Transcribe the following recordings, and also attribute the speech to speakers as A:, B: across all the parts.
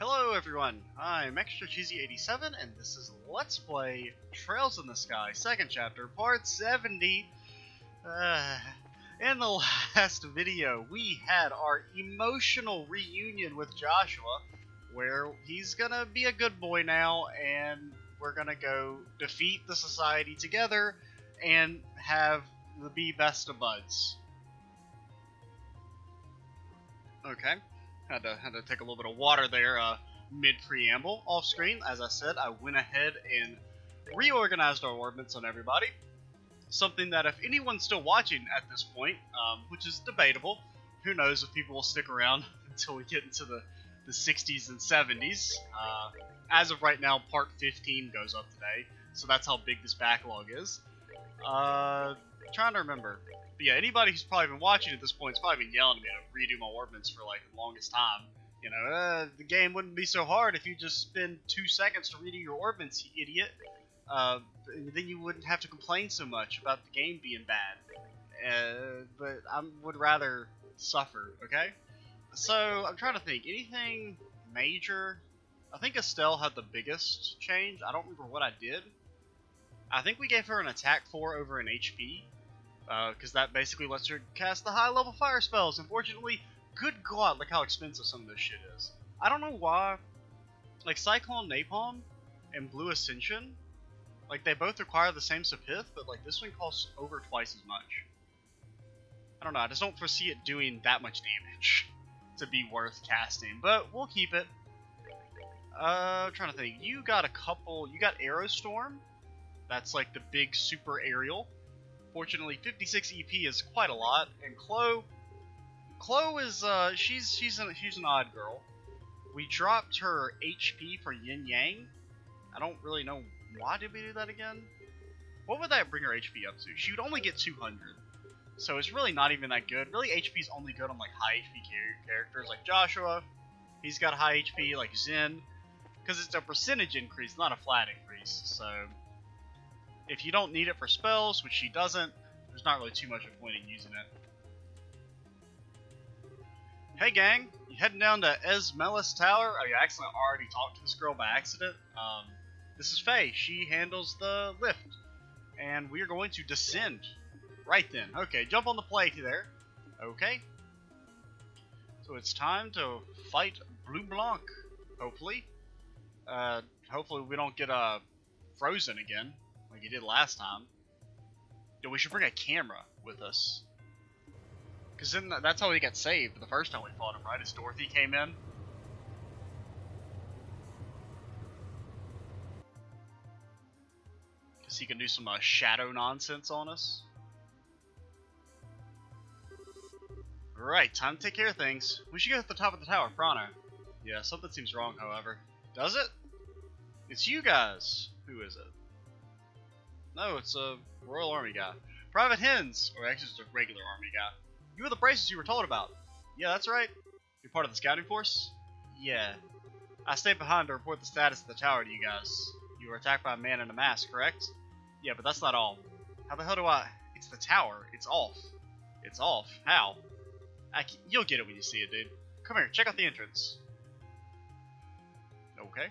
A: Hello everyone, I'm Extra Cheesy 87 and this is Let's Play Trails in the Sky, second chapter, part 70. In the last video, we had our emotional reunion with Joshua, where he's gonna be a good boy now, and we're gonna go defeat the society together and be best of buds. Okay. Had to take a little bit of water there mid-preamble. Off-screen, as I said, I went ahead and reorganized our ordnance on everybody. Something that if anyone's still watching at this point, which is debatable, who knows if people will stick around until we get into the 60s and 70s. As of right now, part 15 goes up today, so that's how big this backlog is. Trying to remember. But yeah, anybody who's probably been watching at this point is probably been yelling at me to redo my ordnance for like the longest time. You know, the game wouldn't be so hard if you just spend 2 seconds to redo your ordnance, you idiot. Then you wouldn't have to complain so much about the game being bad. But I would rather suffer, okay? So, I'm trying to think. Anything major? I think Estelle had the biggest change. I don't remember what I did. I think we gave her an attack 4 over an HP. Because that basically lets her cast the high-level fire spells. Unfortunately, good god, look how expensive some of this shit is. I don't know why. Like, Cyclone Napalm and Blue Ascension, like, they both require the same Sapith, but, like, this one costs over twice as much. I don't know, I just don't foresee it doing that much damage to be worth casting, but we'll keep it. I'm trying to think. You got Aerostorm. That's, like, the big super aerial. Fortunately, 56 EP is quite a lot, and Chloe is she's an odd girl. We dropped her HP for Yin Yang. I don't really know why did we do that again. What would that bring her HP up to? She would only get 200, so it's really not even that good. Really, HP is only good on like high HP characters like Joshua. He's got high HP, like Zen, because it's a percentage increase, not a flat increase. So. If you don't need it for spells, which she doesn't, there's not really too much of a point in using it. Hey gang, you heading down to Esmelas Tower? Oh, you accidentally already talked to this girl by accident. This is Faye. She handles the lift. And we are going to descend right then. Okay, jump on the plate there. Okay. So it's time to fight Bleublanc, hopefully. Hopefully we don't get frozen again. Like he did last time. Yo, we should bring a camera with us. Because then that's how he got saved the first time we fought him, right? As Dorothy came in. Because he can do some shadow nonsense on us. Alright, time to take care of things. We should go to the top of the tower, Prano. Yeah, something seems wrong, however. Does it? It's you guys. Who is it? No, it's a Royal Army guy. Private Hens! Or actually, it's a regular Army guy. You were the braces you were told about. Yeah, that's right. You're part of the scouting force? Yeah. I stayed behind to report the status of the tower to you guys. You were attacked by a man in a mask, correct? Yeah, but that's not all. How the hell do I... It's the tower. It's off. It's off. How? You'll get it when you see it, dude. Come here, check out the entrance. Okay.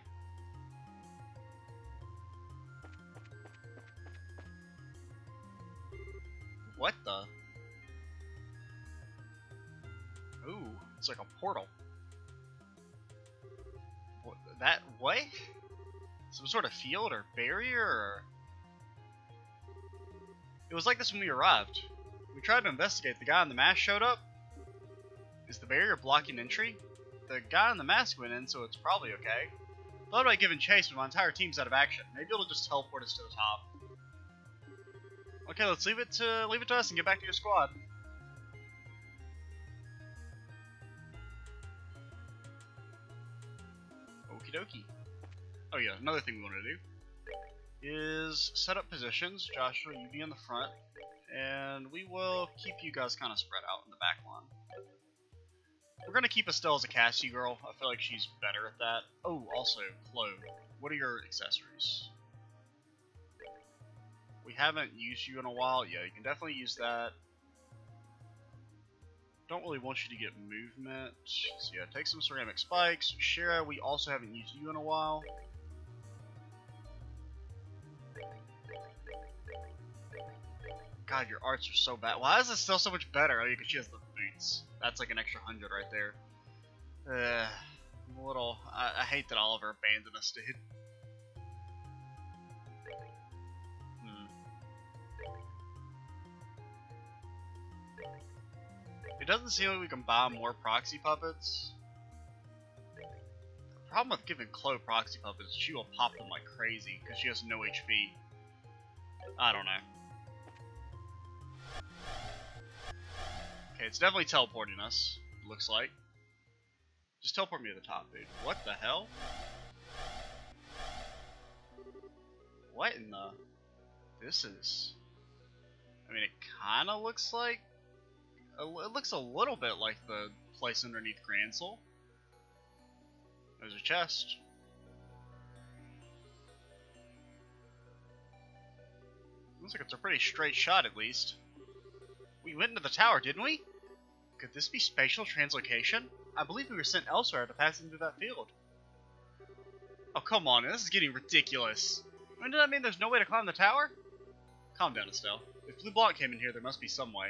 A: What the? Ooh, it's like a portal. What? That way? Some sort of field or barrier or... It was like this when we arrived. We tried to investigate. The guy in the mask showed up. Is the barrier blocking entry? The guy in the mask went in, so it's probably okay. Thought about giving chase, but my entire team's out of action. Maybe it'll just teleport us to the top. Okay, let's leave it to us and get back to your squad. Okie dokie. Oh yeah, another thing we want to do is set up positions. Joshua, you be in the front, and we will keep you guys kind of spread out in the back line. We're gonna keep Estelle as a Cassie girl. I feel like she's better at that. Oh, also, Chloe, what are your accessories? We haven't used you in a while. Yeah, you can definitely use that. don't really want you to get movement. So yeah, take some ceramic spikes. Shira, we also haven't used you in a while. God, your arts are so bad. Why is it still so much better? Oh, yeah, because she has the boots. That's like an extra 100 right there. I'm a little... I hate that Oliver abandoned us, dude. It doesn't seem like we can buy more proxy puppets. The problem with giving Chloe proxy puppets is she will pop them like crazy because she has no HP. I don't know. Okay, it's definitely teleporting us, looks like. Just teleport me to the top, dude. What the hell? What in the... This is... I mean, it kinda looks like... It looks a little bit like the place underneath Gransel. There's a chest. Looks like it's a pretty straight shot, at least. We went into the tower, didn't we? Could this be spatial translocation? I believe we were sent elsewhere to pass into that field. Oh, come on, this is getting ridiculous. Doesn't that mean there's no way to climb the tower? Calm down, Estelle. If Bleublanc came in here, there must be some way.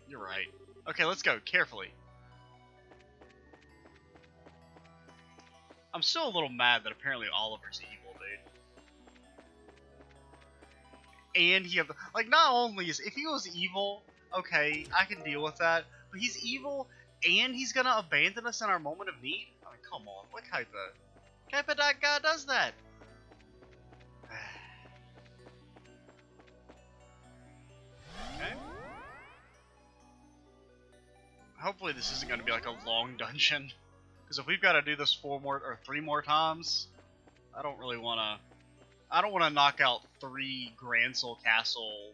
A: You're right. Okay, let's go, carefully. I'm still a little mad that apparently Oliver's evil, dude. And he have like, not only is, if he was evil, okay, I can deal with that, but he's evil and he's gonna abandon us in our moment of need? I mean, come on, what type of guy does that? Okay. Hopefully this isn't gonna be like a long dungeon, because if we've got to do this 3 more times, I don't really wanna. I don't want to knock out 3 Gransel Castle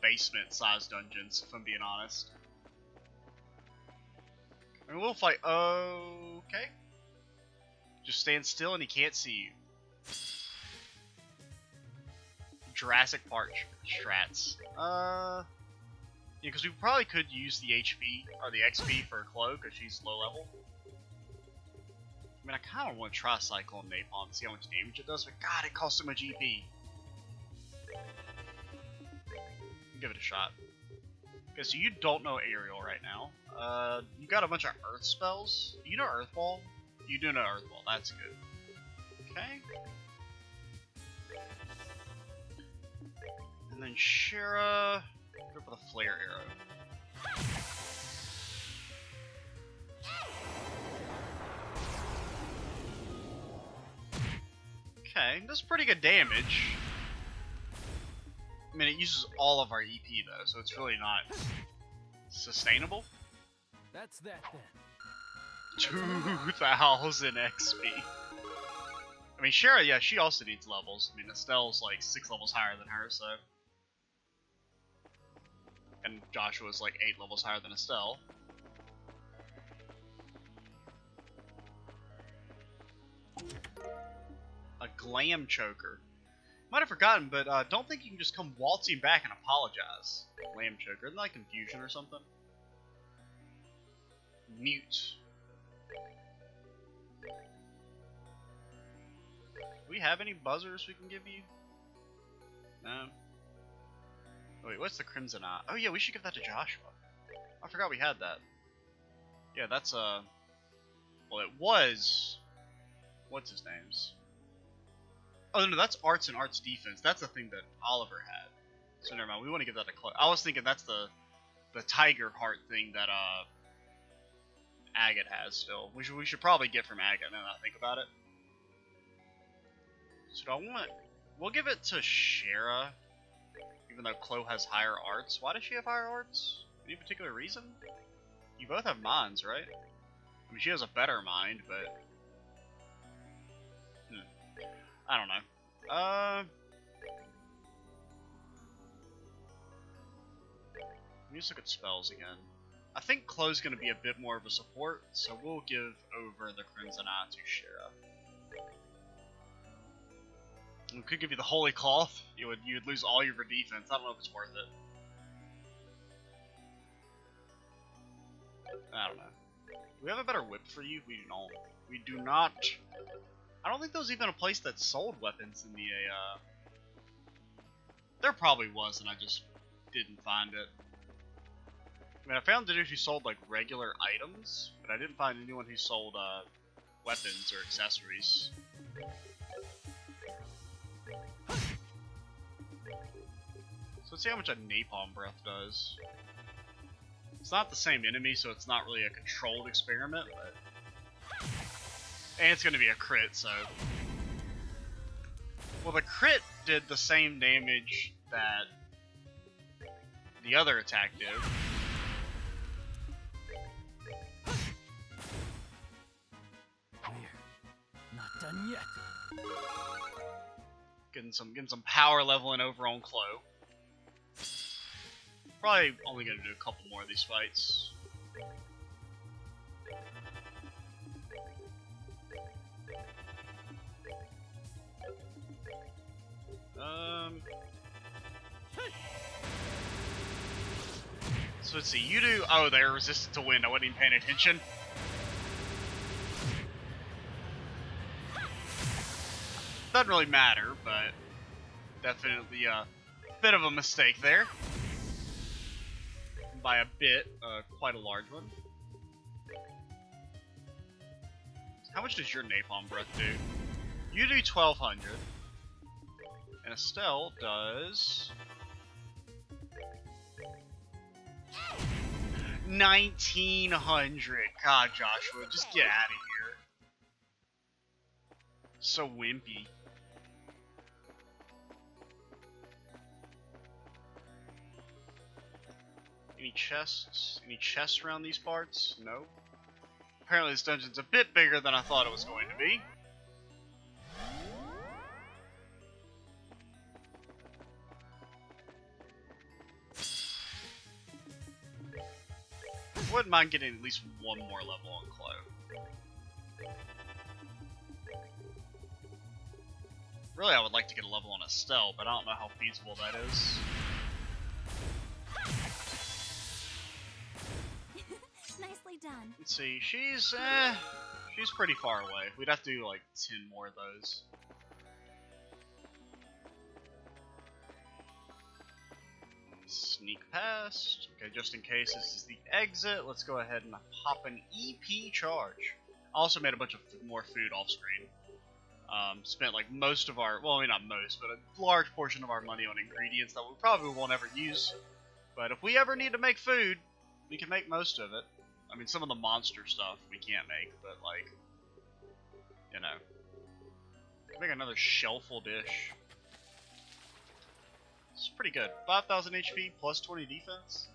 A: basement-sized dungeons, if I'm being honest. I mean, we'll fight. Okay. Just stand still and he can't see you. Jurassic Park strats. Yeah, because we probably could use the HP or the XP for Chloe because she's low level. I mean, I kind of want to try Cyclone Napalm and see how much damage it does, but God, it costs so much EP. Give it a shot. Okay, so you don't know Aerial right now. You got a bunch of Earth spells. You know Earth Ball? You do know Earth Ball, that's good. Okay. And then Shira, go for the Flare Arrow. Okay, that's pretty good damage. I mean, it uses all of our EP though, so it's really not sustainable.
B: That's that then.
A: 2,000 XP. I mean, Shira, yeah, she also needs levels. I mean, Estelle's like 6 levels higher than her, so. And Joshua's like 8 levels higher than Estelle. A glam choker. Might have forgotten, but don't think you can just come waltzing back and apologize. Glam choker. Isn't that like confusion or something? Mute. Do we have any buzzers we can give you? No. Oh, wait, what's the Crimson Eye? Oh yeah, we should give that to Joshua. I forgot we had that. Yeah, that's well, it was. What's his name's? Oh no, that's arts and arts defense. That's the thing that Oliver had. So never mind. We want to give that to Chloe. I was thinking that's the tiger heart thing that Agate has still. We should probably get from Agate now that I think about it. So do I want? We'll give it to Shira, even though Chloe has higher arts. Why does she have higher arts? Any particular reason? You both have minds, right? I mean, she has a better mind, but I don't know. Let me just look at spells again. I think Chloe's going to be a bit more of a support, so we'll give over the Crimson Eye to Shira. We could give you the Holy Cloth. You would lose all your defense. I don't know if it's worth it. I don't know. Do we have a better whip for you? We don't. We do not. I don't think there was even a place that sold weapons in the There probably was, and I just didn't find it. I mean, I found dude who sold like regular items, but I didn't find anyone who sold weapons or accessories. So let's see how much a napalm breath does. It's not the same enemy, so it's not really a controlled experiment, but... And it's gonna be a crit, so... Well, the crit did the same damage that the other attack did.
B: We're not done yet.
A: Getting some power leveling over on Chloe. Probably only gonna do a couple more of these fights. So let's see, you do... Oh, they're resistant to wind, I wasn't even paying attention. Doesn't really matter, but definitely a bit of a mistake there. By a bit, quite a large one. How much does your napalm breath do? You do 1200. And Estelle does 1900. God, Joshua, just get out of here. So wimpy. Any chests? Any chests around these parts? No. Apparently this dungeon's a bit bigger than I thought it was going to be. Wouldn't mind getting at least one more level on Chloe. Really, I would like to get a level on Estelle, but I don't know how feasible that is.
C: Nicely done.
A: Let's see, she's pretty far away. We'd have to do like 10 more of those. Sneak past. Okay, just in case this is the exit, let's go ahead and pop an EP charge. I also made a bunch of more food off screen. Spent like most of our, well, I mean not most, but a large portion of our money on ingredients that we probably won't ever use. But if we ever need to make food, we can make most of it. I mean, some of the monster stuff we can't make, but like, you know. Make another shellful dish. It's pretty good. 5,000 HP plus 20 defense.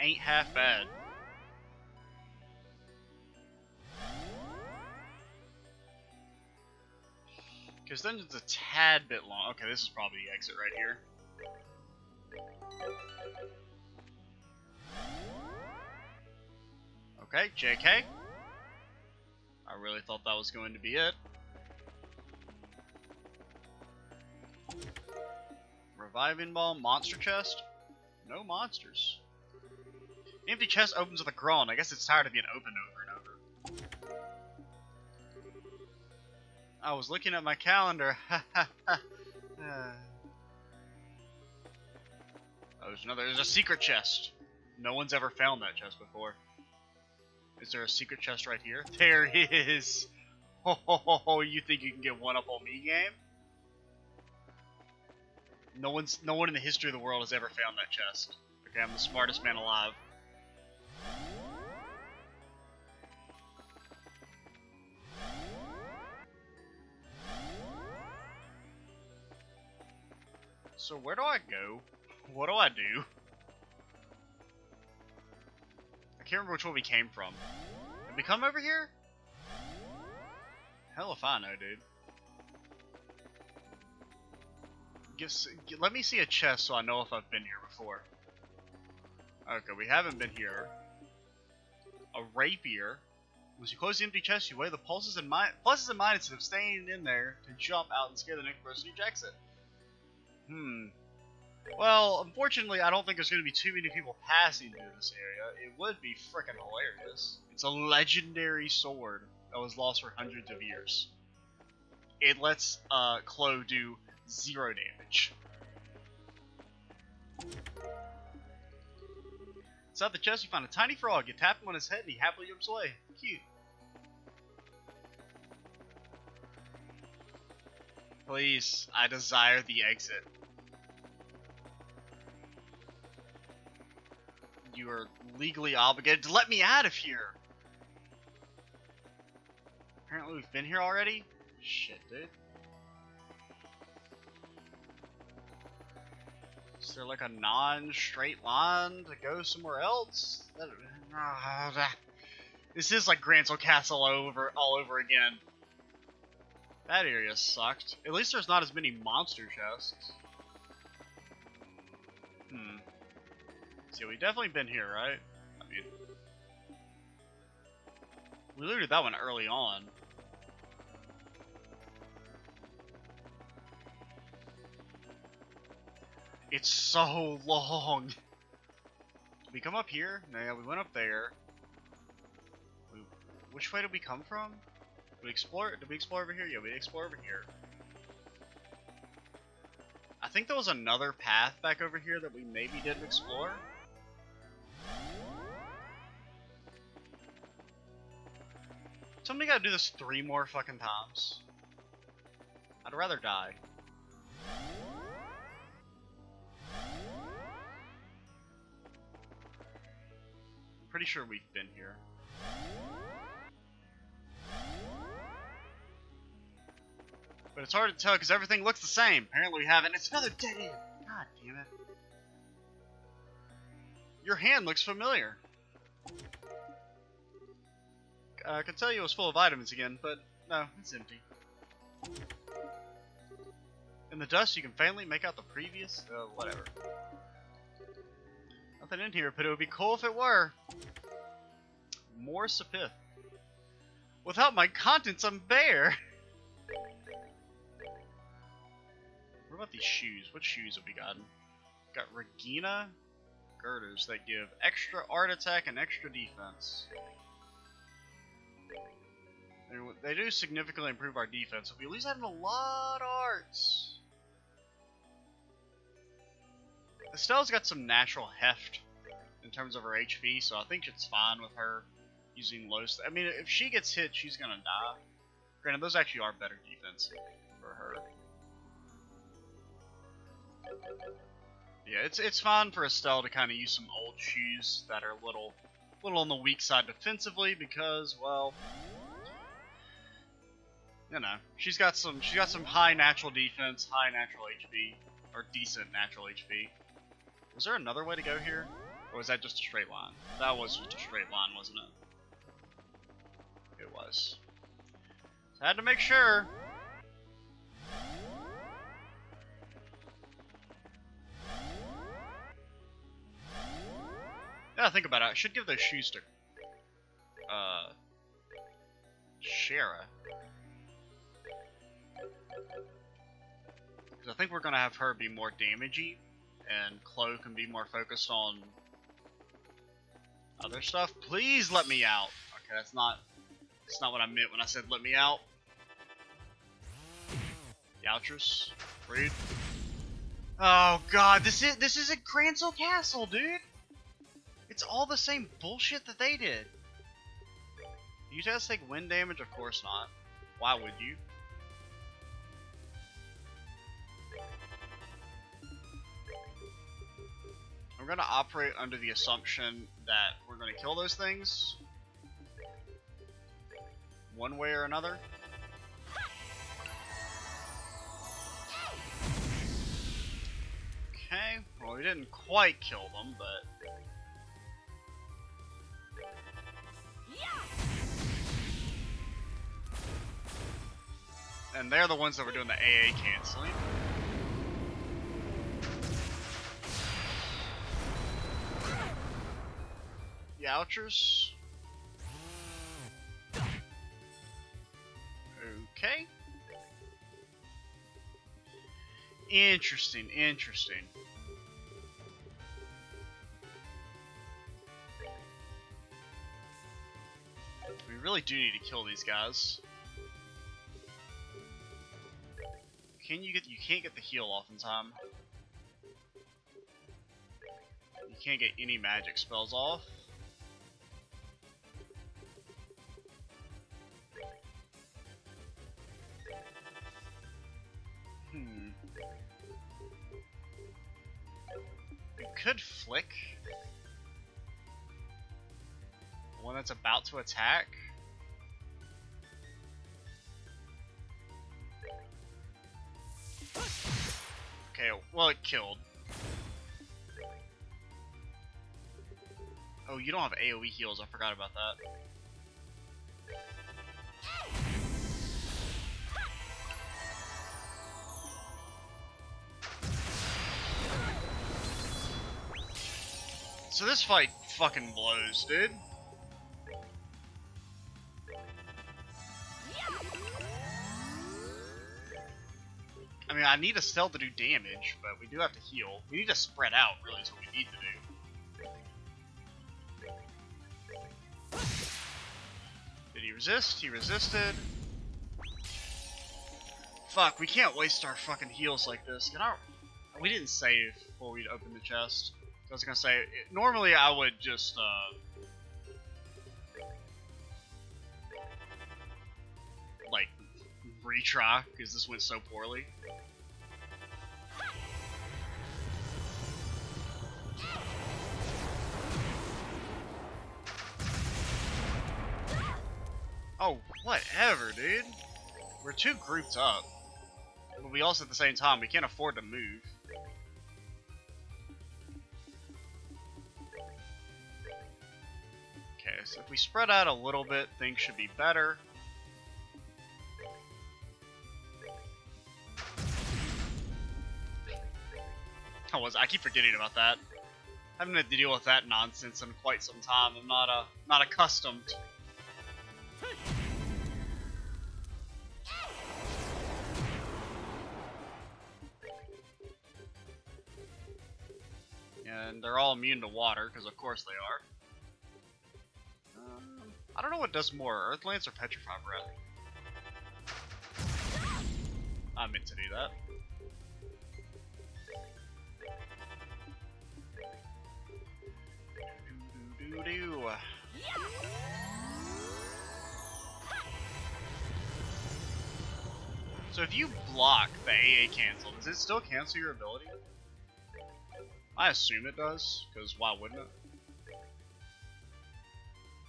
A: Ain't half bad. Because dungeon's a tad bit long. Okay, this is probably the exit right here. Okay, JK. I really thought that was going to be it. Reviving Ball, Monster Chest? No monsters. Empty chest opens with a groan. I guess it's tired of being opened over and over. I was looking at my calendar. Oh, there's a secret chest. No one's ever found that chest before. Is there a secret chest right here? There is! Oh, you think you can get one up on me, game? No one in the history of the world has ever found that chest. Okay, I'm the smartest man alive. So where do I go? What do I do? I can't remember which one we came from. Did we come over here? Hell if I know, dude. Let me see a chest so I know if I've been here before. Okay, we haven't been here. A rapier. Once you close the empty chest, you weigh the pluses and minuses of staying in there to jump out and scare the next person who checks it. Well, unfortunately, I don't think there's going to be too many people passing through this area. It would be frickin' hilarious. It's a legendary sword that was lost for hundreds of years. It lets Chloe do 0 damage. Inside the chest, you find a tiny frog. You tap him on his head and he happily jumps away. Cute. Please, I desire the exit. You are legally obligated to let me out of here. Apparently we've been here already? Shit, dude. Is there like a non-straight line to go somewhere else? This is like Grancel Castle all over again. That area sucked. At least there's not as many monster chests. See, we've definitely been here, right? I mean, we looted that one early on. It's so long. Did we come up here? No, yeah, we went up there. Which way did we come from? Did we explore over here? Yeah, we explored over here. I think there was another path back over here that we maybe didn't explore. Somebody gotta do this 3 more fucking times. I'd rather die. Pretty sure we've been here. But it's hard to tell because everything looks the same. Apparently we haven't. It's another dead end. God damn it. Your hand looks familiar. I could tell you it was full of vitamins again, but no, it's empty. In the dust, you can faintly make out the previous, whatever. Nothing in here, but it would be cool if it were. More Sapith. Without my contents, I'm bare. What about these shoes? What shoes have we gotten? Got Regina girders that give extra art attack and extra defense. They do significantly improve our defense, so we at least added a lot of arts. Estelle's got some natural heft in terms of her HP, so I think it's fine with her using low. I mean, if she gets hit, she's gonna die. Granted, those actually are better defense for her. Yeah, it's fine for Estelle to kind of use some old shoes that are a little on the weak side defensively because, well, you know, she's got some high natural defense, high natural HP, or decent natural HP. Was there another way to go here, or was that just a straight line? That was just a straight line, wasn't it? It was. So I had to make sure. Yeah, think about it. I should give those shoes to Shara. Because I think we're gonna have her be more damagey, and Chloe can be more focused on other stuff. Please let me out. Okay, that's not what I meant when I said let me out. Yowtress, read. Oh god, this isn't Grancel Castle, dude. It's all the same bullshit that they did. You guys take wind damage? Of course not. Why would you? I'm gonna operate under the assumption that we're gonna kill those things one way or another. Okay, well we didn't quite kill them, but and they're the ones that were doing the AA canceling. Yowtress. Okay. Interesting. really do need to kill these guys. You can't get the heal off in time. You can't get any magic spells off. You could flick the one that's about to attack. Okay, well, it killed. Oh, you don't have AoE heals, I forgot about that. So this fight fucking blows, dude. I mean, I need a stealth to do damage, but we do have to heal. We need to spread out, really, is what we need to do. Did he resist? He resisted. Fuck, we can't waste our fucking heals like this. We didn't save before we opened the chest. I was gonna say, normally I would just, like, retry, because this went so poorly. Oh, whatever, dude. We're too grouped up. But we also, at the same time, we can't afford to move. Okay, so if we spread out a little bit, things should be better. I keep forgetting about that. I haven't had to deal with that nonsense in quite some time. I'm not accustomed. And they're all immune to water, because of course they are. I don't know what does more, Earth Lance or Petrify Breath. I meant to do that. Do. So if you block the AA cancel, does it still cancel your ability? I assume it does, because why wouldn't it?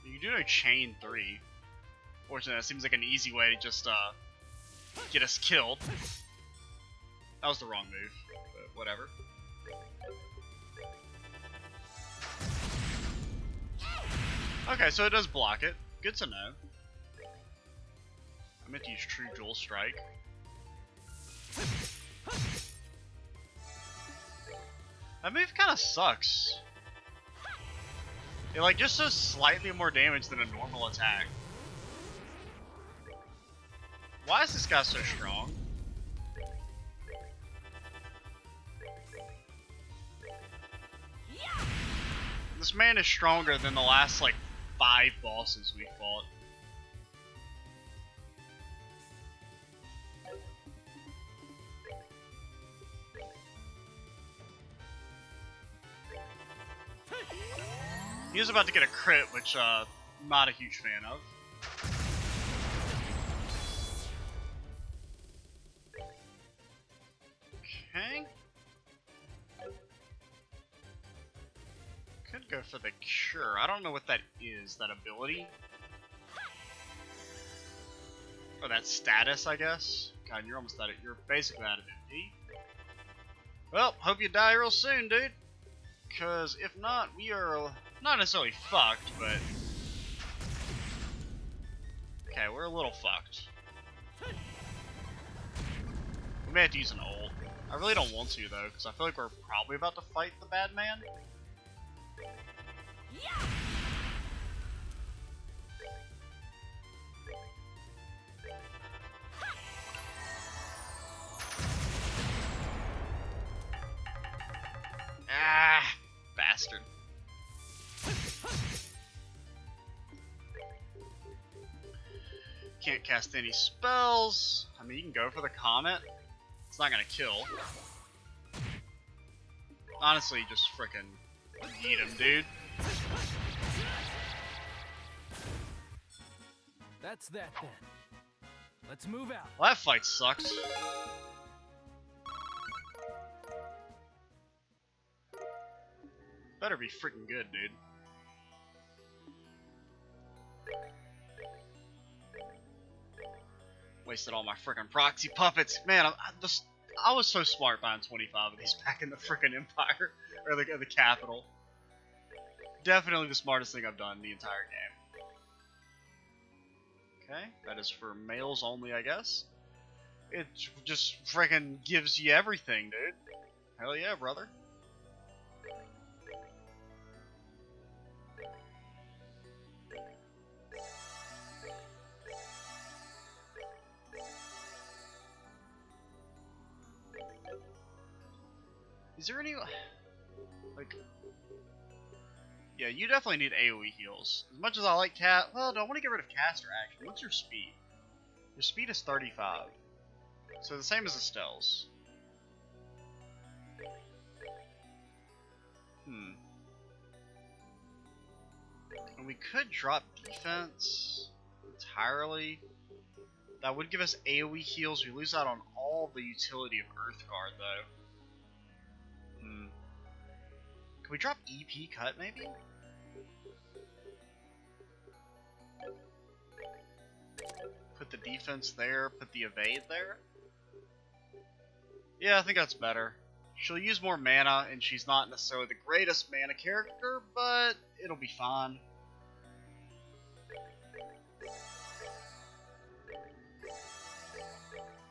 A: You do know chain 3. Fortunately, that seems like an easy way to just get us killed. That was the wrong move, but whatever. Okay, so it does block it. Good to know. I meant to use True Jewel Strike. That move kind of sucks. It like just does slightly more damage than a normal attack. Why is this guy so strong? This man is stronger than the last like 5 bosses we fought. He was about to get a crit, which not a huge fan of. Okay. Could go for the cure. I don't know what that is, that ability. Or that status, I guess. God, you're almost out of, you're basically out of MP. Well, hope you die real soon, dude. Because if not, we are not necessarily fucked, but... Okay, we're a little fucked. We may have to use an ult. I really don't want to, though, because I feel like we're probably about to fight the bad man. Ah, bastard. can't cast any spells. I mean, you can go for the comet. It's not gonna kill. Honestly, just frickin' eat him, dude.
B: That's that then. Let's move out.
A: Well, that fight sucked. Better be freaking good, dude. Wasted all my freaking proxy puppets. Man, I was so smart buying 25 of these back in the freaking Empire, or the capital. Definitely the smartest thing I've done the entire game. Okay, that is for males only, I guess. It just freaking gives you everything, dude. Hell yeah, brother. Is there any, like, yeah, you definitely need AoE heals. As much as I like well, do I want to get rid of caster action? What's your speed? Your speed is 35. So the same as Estelle's. And we could drop defense entirely. That would give us AoE heals. We lose out on all the utility of Earthguard, though. Can we drop EP cut, maybe? Put the defense there, put the evade there? Yeah, I think that's better. She'll use more mana, and she's not necessarily the greatest mana character, but it'll be fine.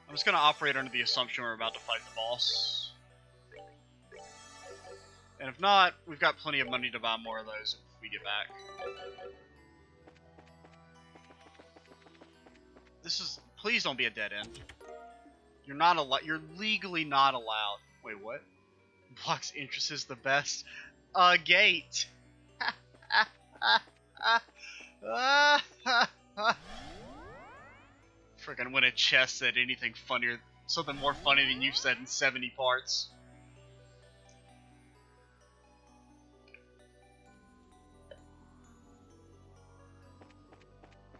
A: I'm just gonna operate under the assumption we're about to fight the boss. And if not, we've got plenty of money to buy more of those if we get back. This is... Please don't be a dead end. You're not allowed... You're legally not allowed. Wait, what? Blocks interest is the best. A gate! Frickin' when a chest said anything funnier... Something more funny than you've said in 70 parts.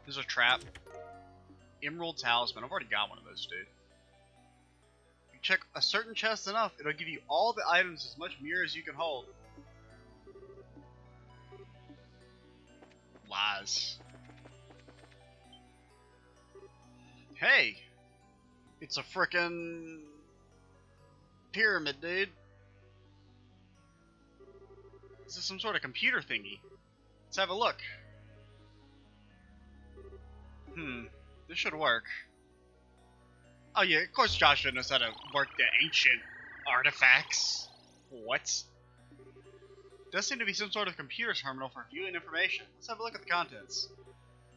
A: There's a trap. Emerald Talisman. I've already got one of those, dude. If you check a certain chest enough, it'll give you all the items as much mirror as you can hold. Lies. Hey! It's a frickin' pyramid, dude. This is some sort of computer thingy. Let's have a look. This should work. Oh yeah, of course Joshua knows how to work the ancient artifacts. What? Does seem to be some sort of computer terminal for viewing information. Let's have a look at the contents.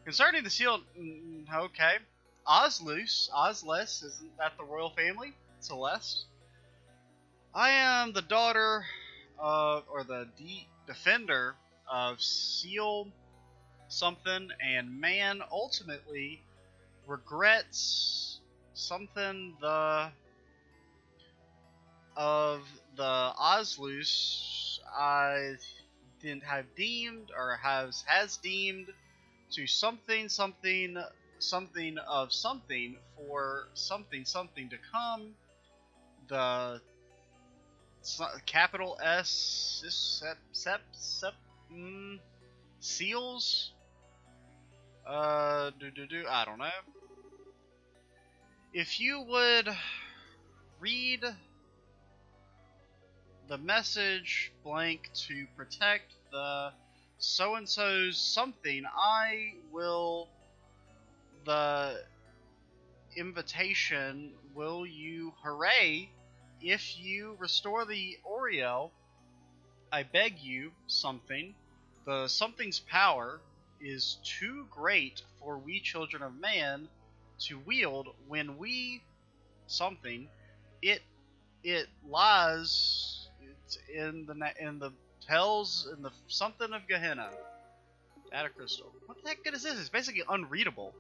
A: Concerning the sealed... okay. Ozless, isn't that the royal family? Celeste? I am the daughter of... or the defender of Seal... something, and man ultimately regrets something of the Ozlus I didn't have deemed or has deemed to something of something for something to come. The capital S seals. I don't know. If you would read the message blank to protect the so-and-so's something, I will... The invitation, will you hooray if you restore the Oriel, I beg you, something. The something's power is too great for we children of man to wield when we something it lies in the tells in the something of Gehenna. Data crystal. What the heck good is this? It's basically unreadable.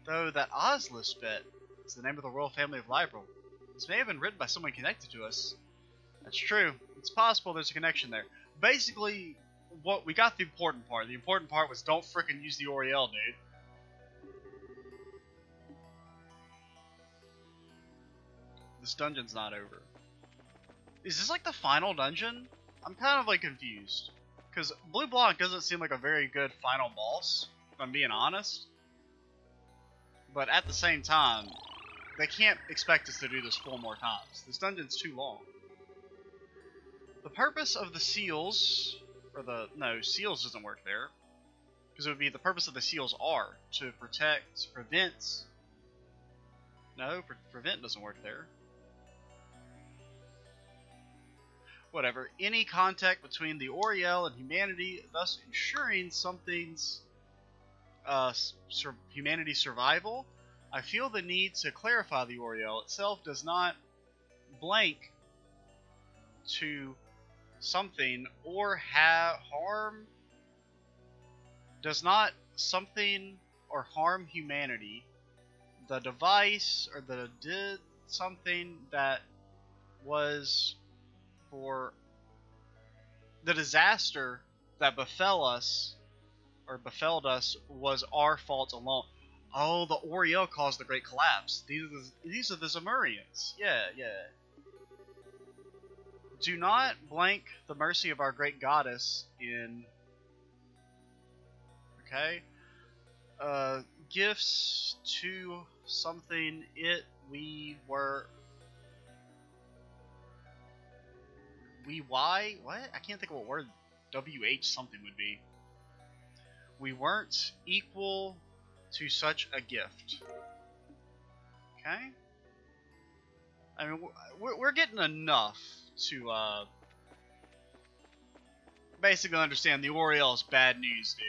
A: Though that Ozless bit is the name of the royal family of Liberal. This may have been written by someone connected to us. That's true. It's possible there's a connection there. Basically, what we got the important part. The important part was don't frickin' use the Oriel, dude. This dungeon's not over. Is this like the final dungeon? I'm kind of like confused. Because Bleublanc doesn't seem like a very good final boss, if I'm being honest. But at the same time, they can't expect us to do this 4 more times. This dungeon's too long. The purpose of the seals, or the, no, seals doesn't work there. Because it would be the purpose of the seals are to protect, prevent. No, prevent doesn't work there. Whatever. Any contact between the Oriel and humanity, thus ensuring something's humanity's survival. I feel the need to clarify the Oriel itself does not blank to something or harm. Does not something or harm humanity. The device or the did something that was for the disaster that befell us was our fault alone. Oh, the Oriel caused the Great Collapse. These are the Zemurians. Yeah. Do not blank the mercy of our great goddess in... Okay. Gifts to something we why? What? I can't think of what word WH something would be. We weren't equal to such a gift. Okay? I mean, we're getting enough to basically understand the Oriel is bad news, dude.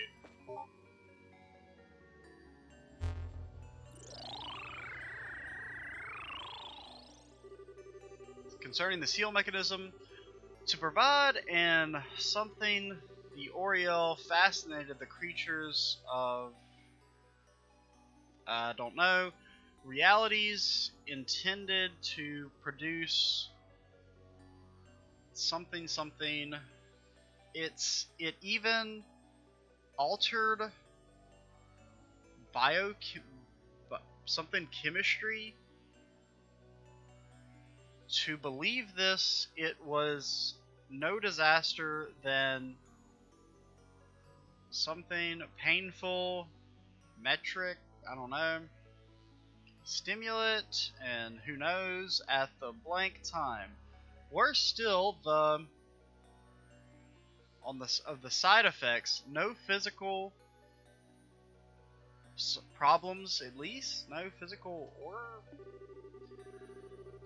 A: Concerning the seal mechanism, to provide and something the Oriel fascinated the creatures of, I don't know, realities intended to produce something. It even altered chemistry. To believe this, it was no disaster than something painful, metric, I don't know, stimulant, and who knows, at the blank time. Worse still, of the side effects, no physical problems, at least, no physical or...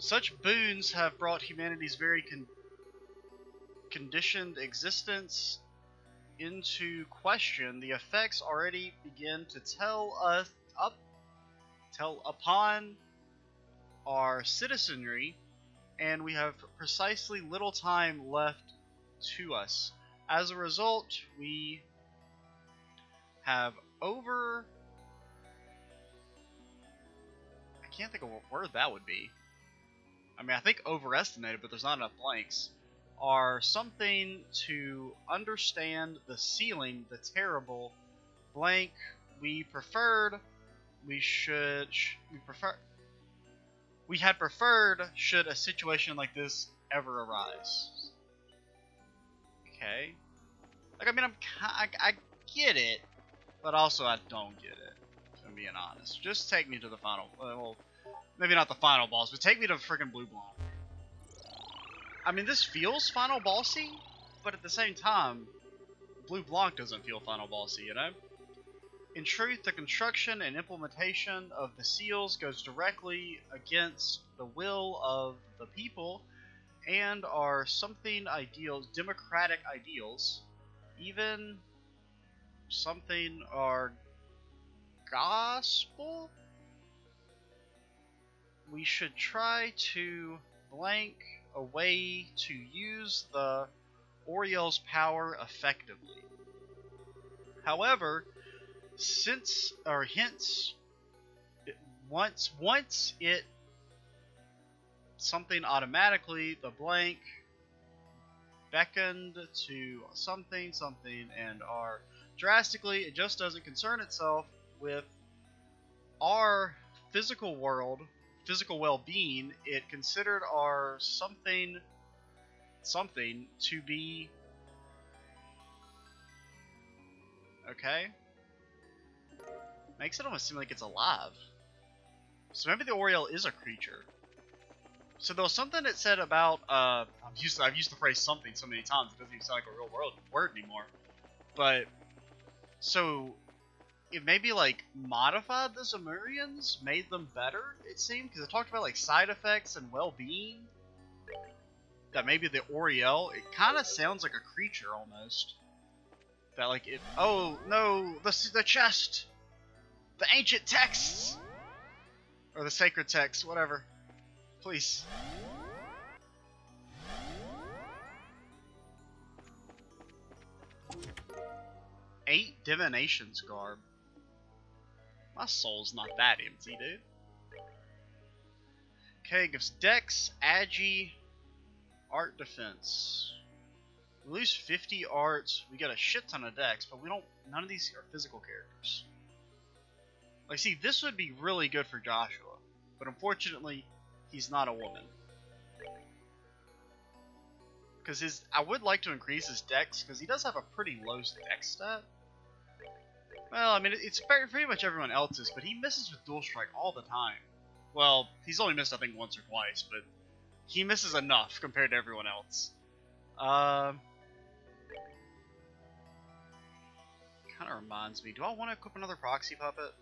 A: Such boons have brought humanity's very conditioned existence into question. The effects already begin to tell upon our citizenry, and we have precisely little time left to us. As a result, we have I can't think of what word that would be. I mean, I think overestimated, but there's not enough blanks. Are something to understand the ceiling, the terrible blank we had preferred should a situation like this ever arise. Okay. Like, I mean, I get it, but also I don't get it, if I'm being honest. Just take me to the final, well, maybe not the final boss, but take me to freaking Bleublanc. I mean, this feels final bossy, but at the same time, Bleublanc doesn't feel final bossy, you know? In truth, the construction and implementation of the seals goes directly against the will of the people and are something ideals, democratic ideals, even something our gospel? We should try to blank a way to use the Oriel's power effectively. However, hence once it something automatically the blank beckoned to something and are drastically, it just doesn't concern itself with our physical world, physical well-being. It considered our something to be okay. Makes it almost seem like it's alive. So maybe the Oriole is a creature. So there was something that said about I've used the phrase something so many times it doesn't even sound like a real world word anymore. But so it maybe like modified the Zemurians, made them better, it seemed, because it talked about like side effects and well-being. That maybe the Oriole, it kind of sounds like a creature almost. That like it, oh no, the chest, the ancient texts, or the sacred text, whatever. Please. Eight divinations garb. My soul's not that empty, dude. Okay, gives Dex, Agi, Art Defense. We lose 50 arts. We get a shit ton of Dex, but we don't. None of these are physical characters. Like, see, this would be really good for Joshua, but unfortunately, he's not a woman. Because I would like to increase his Dex, because he does have a pretty low Dex stat. Well, I mean, it's pretty much everyone else's, but he misses with Dual Strike all the time. Well, he's only missed, I think, once or twice, but he misses enough compared to everyone else. Kind of reminds me, do I want to equip another Proxy Puppet?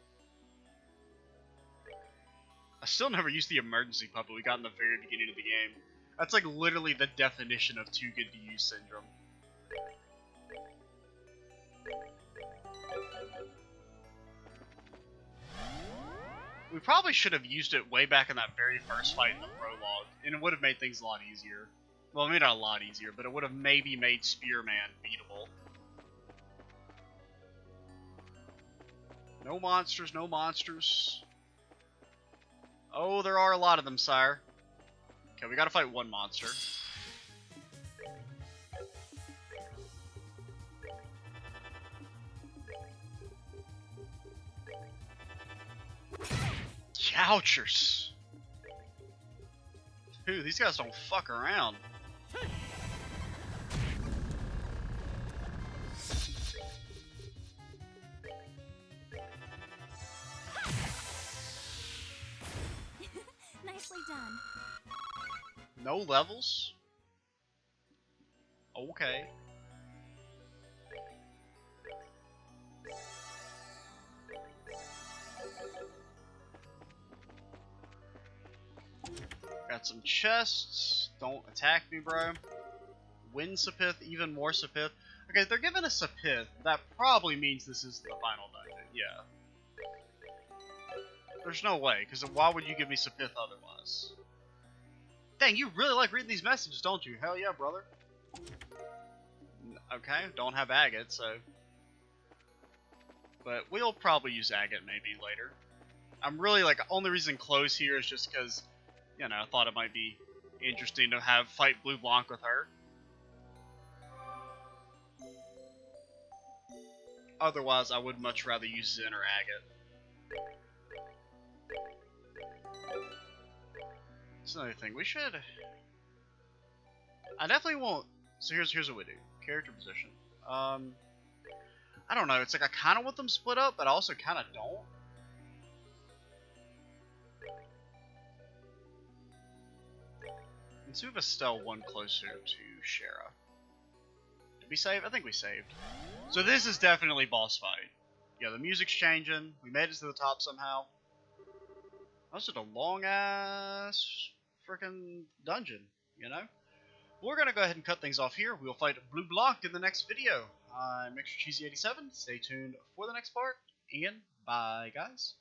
A: I still never used the Emergency Puppet we got in the very beginning of the game. That's like literally the definition of too good to use syndrome. We probably should have used it way back in that very first fight in the prologue, and it would have made things a lot easier. Well, maybe not a lot easier, but it would have maybe made Spearman beatable. No monsters, no monsters. Oh, there are a lot of them, sire. Okay, we gotta fight one monster. Couchers. Dude, these guys don't fuck around.
C: Nicely done.
A: No levels? Okay. Got some chests. Don't attack me, bro. Win Sapith, even more Sapith. Okay, they're giving us Sapith. That probably means this is the final dungeon. Yeah. There's no way, because why would you give me Sapith otherwise? Dang, you really like reading these messages, don't you? Hell yeah, brother. Okay, don't have agate, so... But we'll probably use agate maybe later. I'm really, like, only reason close here is just because, you know, I thought it might be interesting to fight Bleublanc with her. Otherwise, I would much rather use Zen or agate. That's another thing. We should... I definitely won't... So here's what we do. Character position. I don't know. It's like I kind of want them split up, but I also kind of don't. Let's move Estelle one closer to Shara. Did we save? I think we saved. So this is definitely boss fight. Yeah, the music's changing. We made it to the top somehow. That was just a long-ass freaking dungeon, you know? We're going to go ahead and cut things off here. We'll fight Bleublanc in the next video. I'm Mixer Cheesy 87. Stay tuned for the next part, and bye, guys.